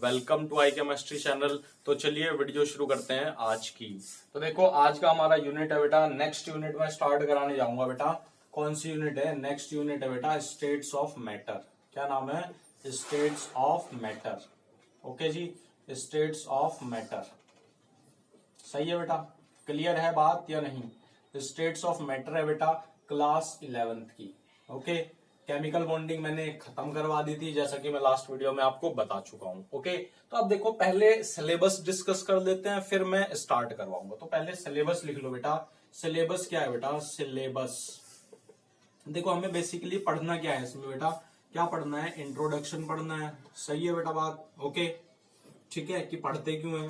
Welcome to I chemistry channel. तो चलिए video शुरू करते हैं आज की। तो देखो आज का हमारा यूनिट है बेटा, नेक्स्ट यूनिट में स्टार्ट कराने जाऊंगा बेटा। कौन सी यूनिट है? नेक्स्ट यूनिट है बेटा स्टेट्स ऑफ मैटर। क्या नाम है? States of matter. ओके जी, स्टेट्स ऑफ मैटर। सही है बेटा? क्लियर है बात या नहीं? स्टेट्स ऑफ मैटर है बेटा क्लास 11th की। ओके, केमिकल बॉन्डिंग मैंने खत्म करवा दी थी, जैसा कि मैं लास्ट वीडियो में आपको बता चुका हूं। ओके, तो अब देखो पहले सिलेबस डिस्कस कर लेते हैं, फिर मैं स्टार्ट करवाऊंगा। तो पहले सिलेबस लिख लो बेटा। सिलेबस क्या है बेटा? सिलेबस देखो हमें बेसिकली पढ़ना क्या है इसमें बेटा? क्या पढ़ना है? इंट्रोडक्शन पढ़ना है। सही है बेटा बात? ओके ठीक है, कि पढ़ते क्यों है,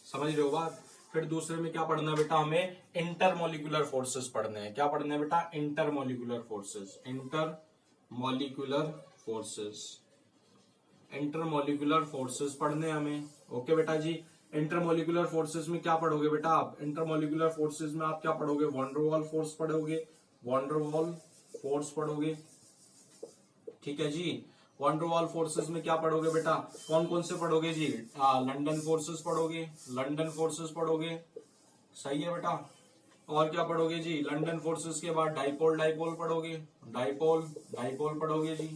समझ रहे हो बात? फिर दूसरे में क्या पढ़ना है बेटा? हमें इंटरमोलिकुलर फोर्सेस पढ़ने हैं। क्या पढ़ने हैं बेटा? Intermolecular forces. Intermolecular forces, intermolecular forces पढ़ने हैं हमें। ओके बेटा जी, इंटरमोलिकुलर फोर्सेस में क्या पढ़ोगे बेटा आप? इंटरमोलिकुलर फोर्सेस में आप क्या पढ़ोगे? वॉन फोर्स पढ़ोगे, वॉन फोर्स पढ़ोगे। ठीक है जी, वॉन फोर्सेस में क्या पढ़ोगे बेटा? कौन कौन से पढ़ोगे जी? लंदन फोर्सेस पढ़ोगे, लंदन फोर्सेस पढ़ोगे। सही है बेटा? और क्या पढ़ोगे जी? लंदन फोर्सेस के बाद डाइपोल डाइपोल पढ़ोगे, डाइपोल डाइपोल पढ़ोगे जी।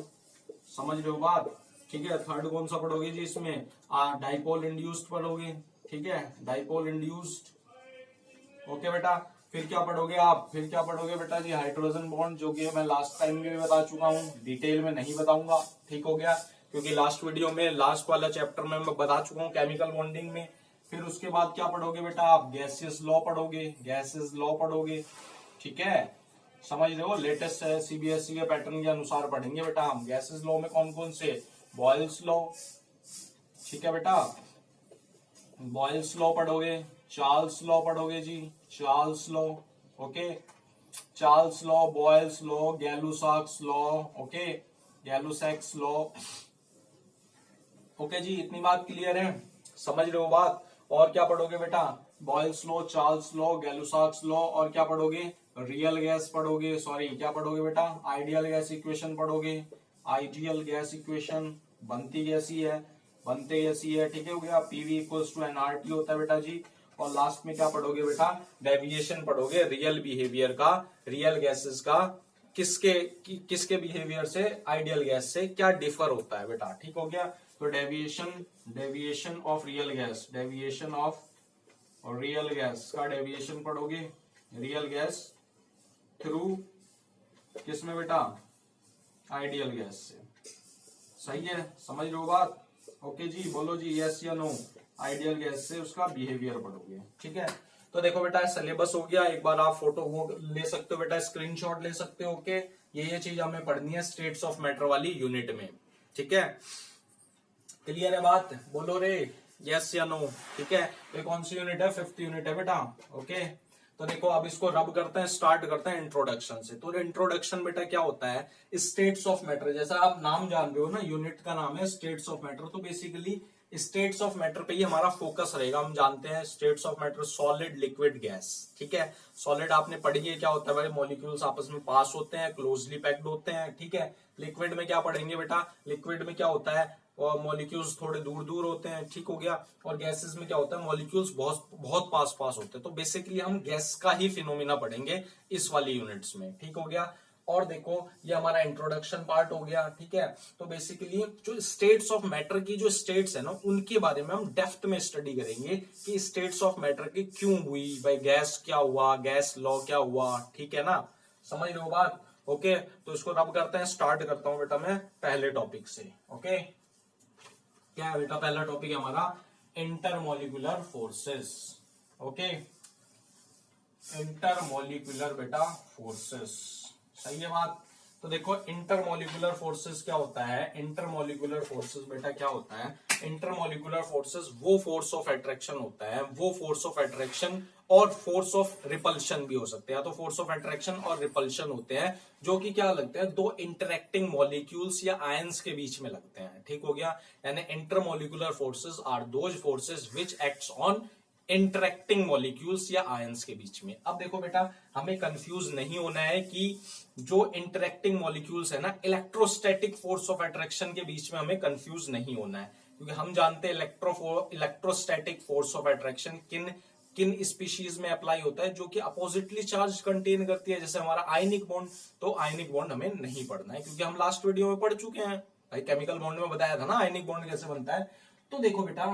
समझ रहे हो बात? ठीक है, थर्ड कौन सा पढ़ोगे जी इसमें? डाइपोल इंड्यूस्ड पढ़ोगे। ठीक है, डाइपोल इंड्यूस्ड। ओके बेटा, फिर क्या पढ़ोगे आप? फिर क्या पढ़ोगे बेटा जी? हाइड्रोजन बॉन्ड, जो कि मैं लास्ट टाइम भी बता चुका हूँ, डिटेल में नहीं बताऊंगा। ठीक हो गया, क्योंकि लास्ट वीडियो में लास्ट वाला चैप्टर में मैं बता चुका हूँ केमिकल बॉन्डिंग में। फिर उसके बाद क्या पढ़ोगे बेटा आप? गैसियस लॉ पढ़ोगे, गैसेस लॉ पढ़ोगे। ठीक है, समझ रहे हो? लेटेस्ट सीबीएसई के पैटर्न के अनुसार पढ़ेंगे बेटा हम। गैसेस लॉ में कौन कौन से? Boyle's law. ठीक है बेटा, बॉयल्स लॉ पढ़ोगे, चार्ल्स लॉ पढ़ोगे जी, Charles law. Okay, Charles law, Boyle's law, Gay Lussac's law. Okay, Gay Lussac's law. Okay जी, इतनी बात क्लियर है? समझ रहे हो बात? और क्या पढ़ोगे बेटा? Boyle's law, Charles law, Gay Lussac's law, और क्या पढ़ोगे? रियल गैस पढ़ोगे। सॉरी, क्या पढ़ोगे बेटा? आइडियल गैस इक्वेशन पढ़ोगे। आइडियल गैस इक्वेशन बनती कैसी है? बनते कैसी है? ठीक है, हो गया। पीवी इक्वल्स टू एनआरटी होता है बेटा जी। और लास्ट में क्या पढ़ोगे बेटा? डेविएशन पढ़ोगे, रियल बिहेवियर का, रियल गैसेस का किसके बिहेवियर से, आइडियल गैस से क्या डिफर होता है बेटा। ठीक हो गया, तो deviation of real gas, deviation of real gas का डेविएशन पढ़ोगे, रियल गैस थ्रू किस में बेटा? आइडियल गैस से। सही है, समझ लो बात? ओके जी, बोलो जी यस या नो। आइडियल गैस से उसका बिहेवियर पढ़ोगे। ठीक है, तो देखो बेटा सिलेबस हो गया। एक बार आप फोटो ले सकते हो बेटा, स्क्रीनशॉट ले सकते हो। ओके, ये चीज हमें पढ़नी है स्टेट्स ऑफ मैटर वाली यूनिट में। ठीक है, क्लियर है बात? बोलो रे यस या नो। ठीक है, तो कौन सी यूनिट है? 5th यूनिट है बेटा। ओके, तो देखो अब इसको रब करते हैं, स्टार्ट करते हैं इंट्रोडक्शन से। तो इंट्रोडक्शन बेटा क्या होता है? स्टेट्स ऑफ मैटर, जैसा आप नाम जान रहे हो ना, यूनिट का नाम है स्टेट्स ऑफ मैटर। तो बेसिकली स्टेट्स ऑफ मैटर पे ही हमारा फोकस रहेगा। हम जानते हैं states of matter, solid, liquid, gas. ठीक है, सॉलिड आपने पढ़ी है, क्या होता है भाई? मॉलिक्यूल्स आपस में पास होते हैं, क्लोजली पैक्ड होते हैं। ठीक है, लिक्विड में क्या पढ़ेंगे बेटा? लिक्विड में क्या होता है? और मॉलिक्यूल्स थोड़े दूर दूर होते हैं। ठीक हो गया, और गैसेस में क्या होता है? मॉलिक्यूल्स बहुत बहुत पास पास होते हैं। तो बेसिकली हम गैस का ही फिनोमिना पढ़ेंगे इस वाली यूनिट्स में। ठीक हो गया, और देखो ये हमारा इंट्रोडक्शन पार्ट हो गया। ठीक है, तो बेसिकली जो स्टेट्स ऑफ मैटर की जो स्टेट्स है ना, उनके बारे में हम डेप्थ में स्टडी करेंगे कि स्टेट्स ऑफ मैटर की क्यों हुई भाई, गैस क्या हुआ, गैस लॉ क्या हुआ। ठीक है ना, समझ रहे हो बात? ओके, तो इसको रब करते हैं, स्टार्ट करता हूं बेटा मैं पहले टॉपिक से। ओके, क्या है बेटा? पहला टॉपिक है हमारा इंटरमोलिकुलर फोर्सेस। ओके, इंटरमोलिकुलर बेटा फोर्सेस। सही है बात? तो देखो इंटरमोलिकुलर फोर्सेस क्या होता है? इंटरमोलिकुलर फोर्सेस बेटा क्या होता है? इंटरमोलिकुलर फोर्सेस वो फोर्स ऑफ अट्रैक्शन होता है, वो फोर्स ऑफ अट्रैक्शन और फोर्स ऑफ रिपल्शन भी हो सकते हैं। तो फोर्स ऑफ अट्रैक्शन और रिपल्शन होते हैं जो कि क्या लगते हैं? दो इंटरेक्टिंग मॉलिक्यूल्स या आयंस के बीच में लगते हैं। ठीक हो गया, यानी intermolecular forces are those forces which acts on interacting molecules या आयंस के बीच में। अब देखो बेटा, हमें कंफ्यूज नहीं होना है कि जो इंटरेक्टिंग मॉलिक्यूल्स है ना, इलेक्ट्रोस्टैटिक फोर्स ऑफ अट्रैक्शन के बीच में हमें कंफ्यूज नहीं होना है। क्योंकि हम जानते हैं इलेक्ट्रोस्टैटिक फोर्स ऑफ अट्रैक्शन किन किन स्पीशीज में अप्लाई होता है, जो कि अपोजिटली चार्ज कंटेन करती है, जैसे हमारा आयनिक बॉन्ड। तो आयनिक बॉन्ड हमें नहीं पढ़ना है, क्योंकि हम लास्ट वीडियो में पढ़ चुके हैं भाई, केमिकल बॉन्ड में बताया था ना आयनिक बॉन्ड कैसे बनता है। तो देखो बेटा,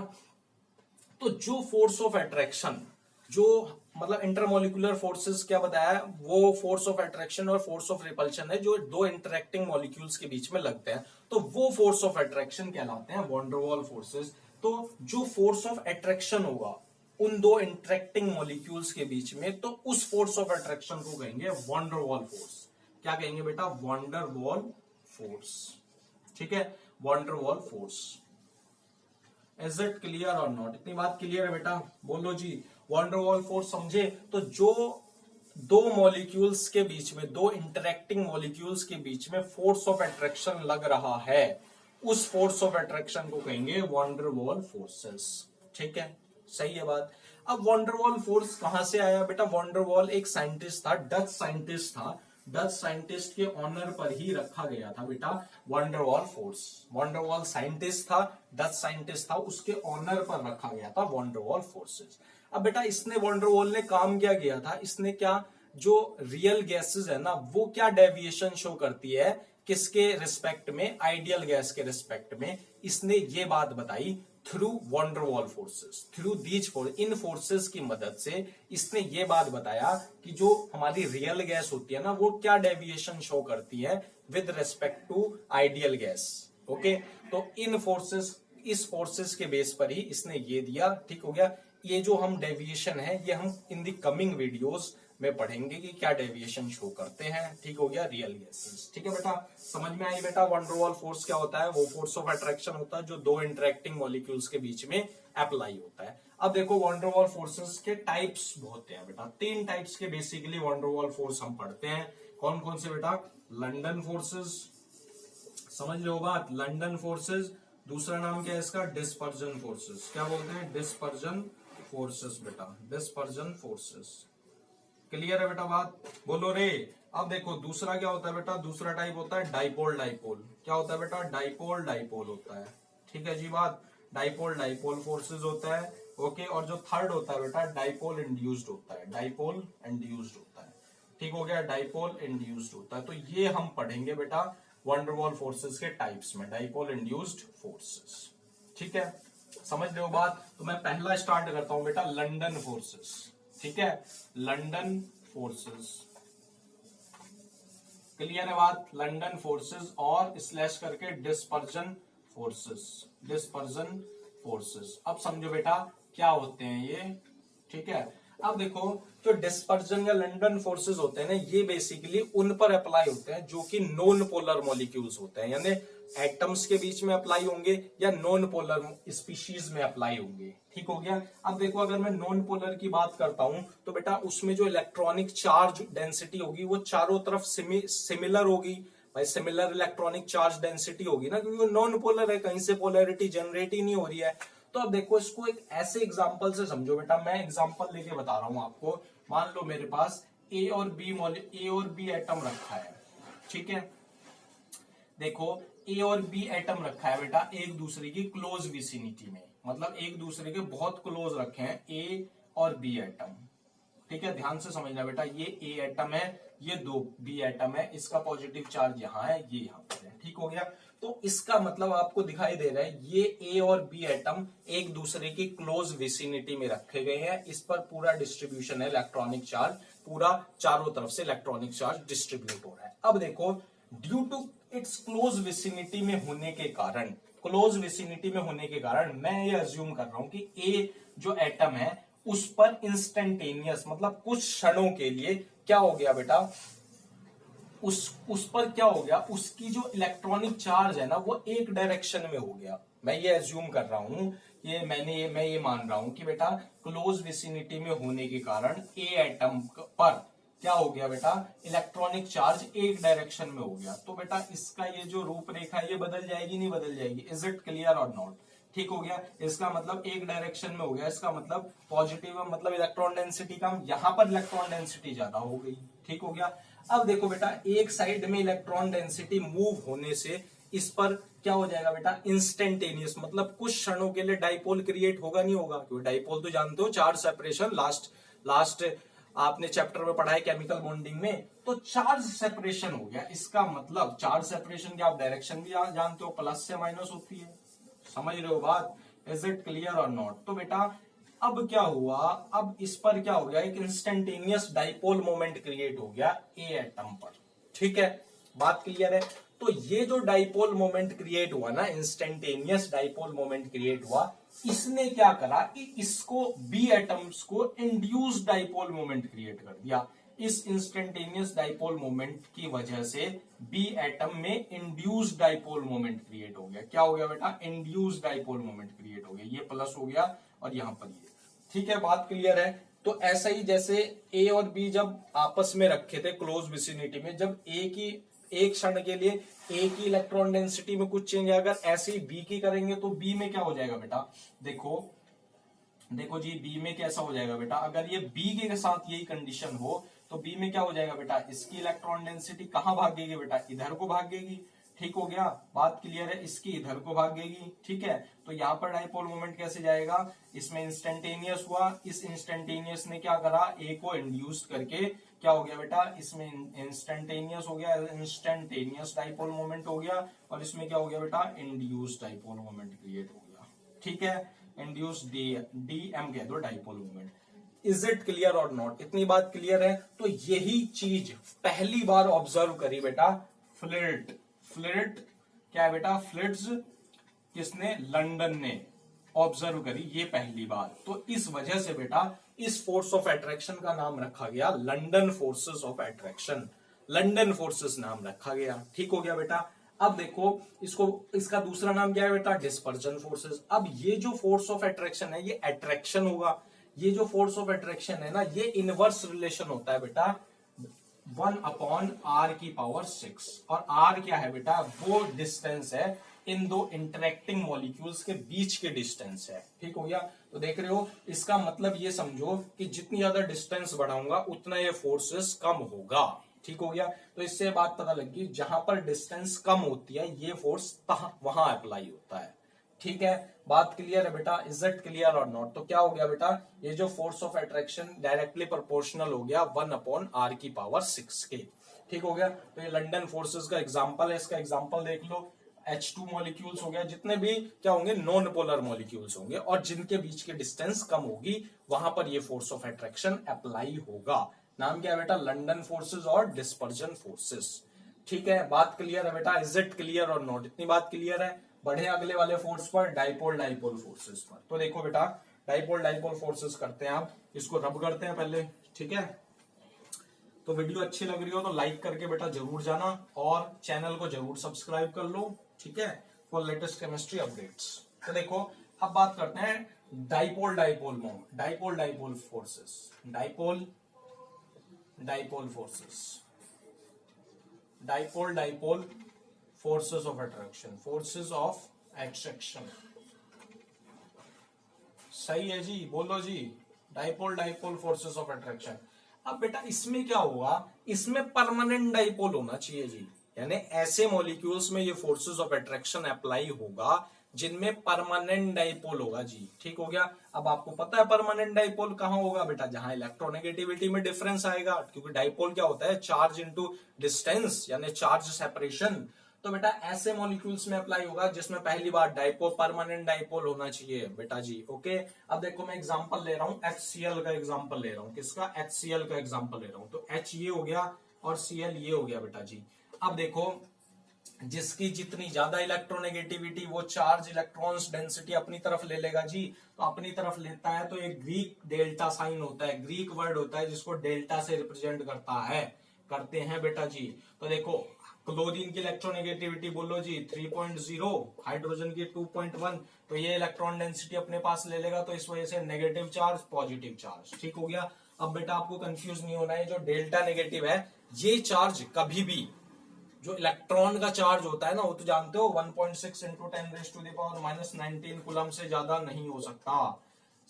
तो जो फोर्स ऑफ अट्रैक्शन, जो मतलब इंटरमोलिकुलर फोर्सेस क्या बताया, वो फोर्स ऑफ अट्रैक्शन और फोर्स ऑफ रिपल्शन है जो दो इंटरेक्टिंग मॉलिक्यूल्स के बीच में लगते हैं, तो वो फोर्स ऑफ अट्रैक्शन कहलाते हैं वॉन डेर वाल फोर्सेस। तो जो फोर्स ऑफ अट्रैक्शन होगा उन दो इंटरेक्टिंग मॉलिक्यूल्स के बीच में, तो उस फोर्स ऑफ अट्रैक्शन को कहेंगे वॉन डेर वाल फोर्स। क्या कहेंगे बेटा? Van der Waal force. ठीक है, van der Waal force. Is it clear or not? इतनी बात क्लियर है बेटा? बोलो जी। वॉन डेर वाल फोर्स समझे? तो जो दो मॉलिक्यूल्स के बीच में, दो इंटरेक्टिंग मॉलिक्यूल्स के बीच में फोर्स ऑफ अट्रैक्शन लग रहा है, उस फोर्स ऑफ अट्रैक्शन को कहेंगे वॉन डेर वाल फोर्सेस। ठीक है, सही है बात। अब वॉन डेर वाल फोर्स कहां से आया बेटा? वॉन डेर वाल एक साइंटिस्ट था, डच साइंटिस्ट था, डच साइंटिस्ट के ऑनर पर ही रखा गया था बेटा van der Waal force. Van der Waal scientist था, डच साइंटिस्ट था, उसके ऑनर पर रखा गया था वॉन डेर वाल फोर्सेस। अब बेटा इसने, वॉन डेर वाल ने काम क्या किया था, इसने क्या, जो रियल गैसेस है ना, वो क्या डेविएशन शो करती है किसके रिस्पेक्ट में? आइडियल गैस के रिस्पेक्ट में। इसने ये बात बताई through van der Waal forces, through these force, इन फोर्सेस की मदद से इसने ये बात बताया कि जो हमारी रियल गैस होती है ना, वो क्या डेविएशन शो करती है with respect to ideal gas. Okay, तो इन फोर्सेस, इस फोर्सेस के बेस पर ही इसने ये दिया। ठीक हो गया। ये जो हम डेविएशन है, ये हम इन दी कमिंग वीडियोस में पढ़ेंगे कि क्या डेविएशन शो करते हैं। ठीक हो गया, रियल गैसेस। ठीक है बेटा, समझ में आई बेटा? वॉन डेर वाल फोर्स क्या होता है? वो फोर्स ऑफ अट्रैक्शन होता है जो दो इंटरेक्टिंग मॉलिक्यूल्स के बीच में अप्लाई होता है। अब देखो वॉन डेर वाल फोर्सेस के टाइप्स बहुत हैं बेटा, 3 टाइप्स के basically van der Waal force हम पढ़ते हैं। कौन कौन से बेटा? लंदन फोर्सेस, समझ लो बात, लंदन फोर्सेस। दूसरा नाम क्या है इसका? Dispersion forces. क्या बोलते हैं? डिस्पर्जन फोर्सेस बेटा, डिस्पर्जन फोर्सेस। क्लियर है बेटा बात? बोलो रे। अब देखो दूसरा क्या होता है बेटा? दूसरा टाइप होता है डाइपोल डाइपोल। क्या होता है बेटा? डाइपोल डाइपोल होता है। ठीक है जी बात, डाइपोल डाइपोल फोर्सेस होता है। ओके, और जो थर्ड होता है बेटा, डाइपोल इंड्यूस्ड होता है, डाइपोल इंड्यूस्ड होता है। ठीक हो गया, डाइपोल इंड्यूस्ड होता है। तो ये हम पढ़ेंगे बेटा वॉन डेर वाल फोर्सेस के टाइप्स में, डाइपोल इंड्यूस्ड फोर्सेस। ठीक है, समझ रहे हो बात? तो मैं पहला स्टार्ट करता हूं बेटा, लंदन फोर्सेस। ठीक है, लंदन फोर्सेस। क्लियर है बात? लंदन फोर्सेस और स्लैश करके डिस्पर्जन फोर्सेस, डिस्पर्जन फोर्सेस। अब समझो बेटा क्या होते हैं ये। ठीक है, अब देखो जो डिस्पर्जन या लंदन फोर्सेस होते हैं ना, ये बेसिकली उन पर अप्लाई होते हैं जो कि नॉन पोलर मॉलिक्यूल्स होते हैं, यानी एटम्स के बीच में अप्लाई होंगे या नॉन पोलर स्पीशीज में अप्लाई होंगे। ठीक हो गया। अब देखो अगर मैं नॉन पोलर की बात करता हूं तो बेटा उसमें जो इलेक्ट्रॉनिक चार्ज डेंसिटी होगी वो चारों तरफ सिमिलर होगी भाई, सिमिलर इलेक्ट्रॉनिक चार्ज डेंसिटी होगी ना, क्योंकि वो नॉन पोलर है, कहीं से पोलैरिटी जनरेट ही नहीं हो रही है। तो अब देखो इसको एक ऐसे एग्जांपल से समझो बेटा, मैं एग्जांपल लेके बता रहा हूं आपको। मान लो मेरे पास ए और बी एटम रखा है। ठीक है, देखो ए और बी एटम रखा है बेटा एक दूसरे की क्लोज विसिनिटी में, मतलब एक दूसरे के बहुत क्लोज रखे हैं ए और बी एटम। ठीक है, ध्यान से समझना बेटा, ये ए एटम है, ये दो बी एटम है, इसका पॉजिटिव चार्ज यहाँ है, ये यहाँ पर है। ठीक हो गया। तो इसका मतलब आपको दिखाई दे रहा है ये ए और बी एटम एक दूसरे की क्लोज विसिनिटी में रखे गए हैं, इस पर पूरा डिस्ट्रीब्यूशन है इलेक्ट्रॉनिक चार्ज, पूरा चारों तरफ से इलेक्ट्रॉनिक चार्ज डिस्ट्रीब्यूट हो रहा है। अब देखो due to its close vicinity में होने के कारण, क्लोज विसिनिटी में होने के कारण मैं ये अज्यूम कर रहा हूं कि ए जो एटम है उस पर इंस्टेंटेनियस मतलब कुछ क्षणों के लिए क्या हो गया बेटा, उस पर क्या हो गया, उसकी जो इलेक्ट्रॉनिक चार्ज है ना वो एक डायरेक्शन में हो गया। मैं ये एज्यूम कर रहा हूं, मैं ये मान रहा हूं कि बेटा क्लोज विसिनिटी में होने के कारण ए एटम पर क्या हो गया बेटा, इलेक्ट्रॉनिक चार्ज एक डायरेक्शन में हो गया। तो बेटा इसका ये जो रूपरेखा ये बदल जाएगी, नहीं बदल जाएगी? Is it clear or not? ठीक हो गया। इसका मतलब एक डायरेक्शन में हो गया, इसका मतलब पॉजिटिव मतलब इलेक्ट्रॉन डेंसिटी कम, यहां पर इलेक्ट्रॉन डेंसिटी ज्यादा हो गई। ठीक हो गया। अब देखो बेटा एक साइड में इलेक्ट्रॉन डेंसिटी मूव होने से इस पर क्या हो जाएगा बेटा, इंस्टेंटेनियस, मतलब कुछ क्षणों के लिए डाइपोल क्रिएट होगा नहीं होगा, क्योंकि डाइपोल तो जानते हो चार्ज सेपरेशन, लास्ट आपने चैप्टर में पढ़ा है केमिकल बॉन्डिंग में, तो चार्ज सेपरेशन हो गया। इसका मतलब चार्ज सेपरेशन की आप डायरेक्शन भी जानते हो, प्लस से माइनस होती है, समझ रहे हो बात, is it clear or not. तो बेटा अब क्या हुआ, अब इस पर क्या हो गया, एक इंस्टेंटेनियस डाइपोल मोमेंट क्रिएट हो गया ए एटम पर, ठीक है, बात क्लियर है। तो ये जो डाइपोल मोमेंट क्रिएट हुआ ना, इंस्टेंटेनियस डाइपोल मोमेंट क्रिएट हुआ, इसने क्या करा कि इसको बी एटम्स को इंड्यूस्ड डाइपोल मोमेंट क्रिएट कर दिया। इस इंस्टेंटेनियस डाइपोल मोमेंट की वजह से बी एटम में इंड्यूस्ड डाइपोल मोमेंट क्रिएट हो गया। क्या हो गया बेटा, इंड्यूस्ड डाइपोल मोमेंट क्रिएट हो गया, ये प्लस हो गया और यहां पर ये, ठीक है, बात क्लियर है। तो ऐसा ही जैसे ए और बी जब आपस में रखे थे क्लोज विसिनिटी में, जब ए की एक क्षण के लिए ए की इलेक्ट्रॉन डेंसिटी में कुछ चेंज है, अगर ऐसे ही बी की करेंगे तो बी में क्या हो जाएगा बेटा, देखो जी, बी में कैसा हो जाएगा बेटा, अगर ये बी के साथ यही कंडीशन हो तो बी में क्या हो जाएगा बेटा, इसकी इलेक्ट्रॉन डेंसिटी कहां भागेगी बेटा, इधर को भागेगी, ठीक हो गया, बात क्लियर है, इसकी इधर को भागेगी, ठीक है। तो यहां पर डाइपोल मोमेंट कैसे जाएगा, इसमें इंस्टेंटेनियस हुआ, इस इंस्टेंटेनियस ने क्या करा, ए को इंड्यूस करके क्या हो गया बेटा, इसमें इंस्टेंटेनियस हो गया, इंस्टेंटेनियस डाइपोल मोमेंट हो गया, और इसमें क्या हो गया बेटा, इंड्यूस डाइपोल मोमेंट क्रिएट हो गया, ठीक है, इंड्यूस डीएम कह दो dipole moment. Is it clear or not, इतनी बात क्लियर है। तो यही चीज पहली बार ऑब्जर्व करी बेटा फ्लिट क्या है बेटा, फ्लिट्स किसने, लंदन ने ऑब्जर्व करी ये पहली बार। तो इस वजह से बेटा इस फोर्स ऑफ अट्रैक्शन का नाम रखा गया London forces of attraction, London forces नाम रखा गया, ठीक हो गया बेटा। अब देखो इसका दूसरा नाम क्या है बेटा, डिस्पर्जन फोर्सेस। अब ये जो फोर्स ऑफ अट्रैक्शन है ये अट्रैक्शन होगा, ये जो फोर्स ऑफ अट्रैक्शन है ना, ये इनवर्स रिलेशन होता है बेटा 1/r⁶, और r क्या है बेटा, वो डिस्टेंस है इन दो इंटरेक्टिंग मॉलिक्यूल्स के बीच के डिस्टेंस है, ठीक हो गया। तो देख रहे हो, इसका मतलब ये समझो कि जितनी ज्यादा डिस्टेंस बढ़ाऊंगा उतना ये फोर्सेस कम होगा, ठीक हो गया। तो इससे बात पता लगी, जहां पर डिस्टेंस कम होती है ये फोर्स वहां अप्लाई होता है, ठीक है, बात क्लियर है बेटा, is it clear or not. तो क्या हो गया बेटा, ये जो force of attraction directly proportional हो गया 1/r⁶ के, ठीक हो गया। तो ये लंदन फोर्सेस का एग्जांपल है, इसका एग्जांपल देख लो, H2 मॉलिक्यूल्स हो गया, जितने भी क्या होंगे नॉन पोलर मॉलिक्यूल्स होंगे और जिनके बीच की डिस्टेंस कम होगी वहां पर ये फोर्स ऑफ अट्रैक्शन अप्लाई होगा। नाम क्या है बेटा, लंदन फोर्सेस और डिस्पर्जन फोर्सेस, ठीक है, बात क्लियर है बेटा, is it clear or not, इतनी बात क्लियर है। बढ़े अगले वाले फोर्स पर, डाइपोल फोर्सेस पर। तो देखो बेटा डाइपोल फोर्सेस करते हैं, आप इसको रब करते हैं पहले, ठीक है। तो वीडियो अच्छी लग रही हो तो लाइक करके बेटा जरूर जाना और चैनल को जरूर सब्सक्राइब कर लो, ठीक है, फॉर लेटेस्ट केमिस्ट्री अपडेट्स। तो देखो अब बात करते हैं dipole forces, dipole forces of attraction, सही है जी, बोलो जी, डाइपोल फोर्सेस ऑफ अट्रैक्शन। अब बेटा इसमें क्या हुआ, इसमें परमानेंट डाइपोल होना चाहिए जी, यानी ऐसे मॉलिक्यूल्स में ये फोर्सेस ऑफ अट्रैक्शन अप्लाई होगा जिनमें परमानेंट डाइपोल होगा जी, ठीक हो गया। अब आपको पता है परमानेंट डाइपोल कहां होगा बेटा, जहां इलेक्ट्रोनेगेटिविटी में डिफरेंस आएगा, क्योंकि डाइपोल क्या होता है, चार्ज इनटू डिस्टेंस यानी चार्ज सेपरेशन। तो बेटा ऐसे मॉलिक्यूल्स में अप्लाई होगा जिसमें पहली बार डाइपोल, परमानेंट डाइपोल होना चाहिए बेटा जी, ओके। अब देखो मैं एग्जांपल ले रहा हूं, HCl का एग्जांपल ले रहा हूं, किसका, HCl का एग्जांपल ले रहा हूं। तो H ये हो गया और Cl ये हो गया बेटा जी। अब देखो जिसकी जितनी ज्यादा इलेक्ट्रोनेगेटिविटी वो चार्ज इलेक्ट्रॉन्स डेंसिटी अपनी तरफ ले लेगा जी, तो अपनी तरफ लेता है तो एक ग्रीक डेल्टा साइन होता है, ग्रीक वर्ड होता है जिसको डेल्टा से रिप्रेजेंट करते हैं बेटा जी। तो देखो क्लोरीन की इलेक्ट्रोनेगेटिविटी बोलो जी 3.0, हाइड्रोजन की 2.1, तो ये इलेक्ट्रॉन डेंसिटी अपने पास ले लेगा, तो इस वजह से नेगेटिव चार्ज पॉजिटिव चार्ज, ठीक हो गया। अब बेटा आपको कंफ्यूज नहीं होना है, जो डेल्टा नेगेटिव है ये चार्ज कभी भी, जो इलेक्ट्रॉन का चार्ज होता है ना, वो तो जानते हो 1.6 इंटू 10⁻⁻⁻19 कूलम से ज्यादा नहीं हो सकता,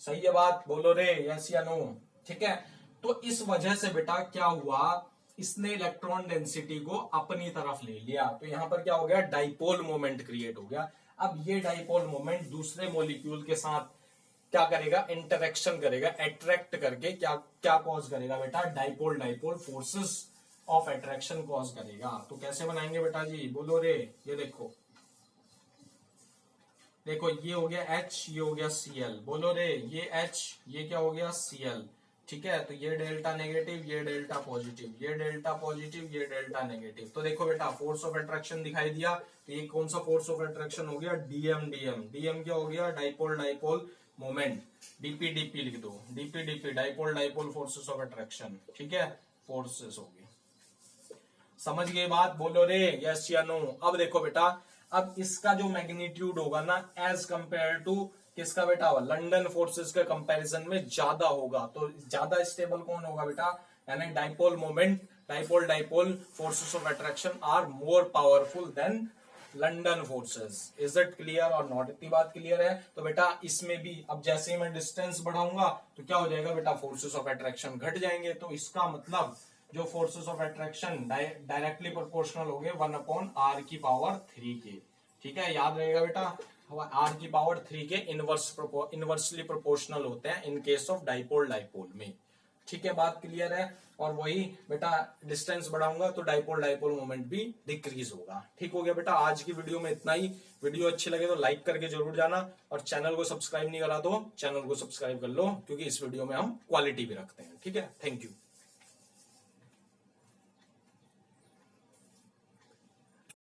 सही है बात, बोलो रे यस या नो, ठीक है। तो इस वजह से बेटा क्या हुआ इसने इलेक्ट्रॉन डेंसिटी को अपनी तरफ ले लिया, तो यहां पर क्या हो गया, डाइपोल मोमेंट क्रिएट हो गया। अब ये डाइपोल मोमेंट दूसरे मॉलिक्यूल के साथ क्या करेगा, इंटरेक्शन करेगा, अट्रैक्ट करके क्या क्या कॉज करेगा बेटा, dipole dipole forces of attraction cause करेगा। तो कैसे बनाएंगे बेटा जी, बोलो रे, ये देखो देखो, ये हो गया H, ये हो गया Cl, बोलो रे, ये H, ये क्या हो गया Cl, ठीक है। तो ये डेल्टा नेगेटिव, ये डेल्टा पॉजिटिव, ये डेल्टा पॉजिटिव, ये डेल्टा नेगेटिव। तो देखो बेटा फोर्स ऑफ अट्रैक्शन दिखाई दिया, तो ये कौन सा फोर्स ऑफ अट्रैक्शन हो गया, डीएम डीएम। डीएम क्या हो गया, dipole dipole moment. DP DP लिख दो, DP DP, dipole dipole forces of attraction, ठीक है, फोर्सेस हो गई। समझ गए बात, बोलो रे यस या नो। अब देखो बेटा, अब इसका जो मैग्नीट्यूड होगा ना, एज कंपेयर टू किसका बेटा, लंदन फोर्सेस के कंपैरिजन में ज्यादा होगा। तो ज्यादा स्टेबल कौन होगा बेटा, यानी dipole moment, dipole dipole forces of attraction are more powerful than London forces. Is it clear or not, इतनी बात क्लियर है। तो बेटा इसमें भी अब जैसे ही मैं डिस्टेंस बढ़ाऊंगा तो क्या हो जाएगा बेटा, फोर्सेस ऑफ अट्रैक्शन घट जाएंगे। तो इसका मतलब जो forces of attraction directly proportional हो गए 1/r की पावर 3 के, ठीक है, याद रहेगा बेटा, r की पावर 3 के इनवर्सली प्रोपोर्शनल होते हैं in case of dipole dipole में, ठीक है, बात क्लियर है। और वही बेटा डिस्टेंस बढ़ाऊंगा तो डाइपोल डाइपोल मोमेंट भी डिक्रीज होगा। ठीक हो गया बेटा, आज की वीडियो में इतना ही। वीडियो अच्छी लगे तो लाइक करके जरूर जाना, और चैनल को सब्सक्राइब नहीं करा तो चैनल को सब्सक्राइब कर लो, क्योंकि इस वीडियो में हम क्वालिटी भी रखते हैं, ठीक है। Thank you.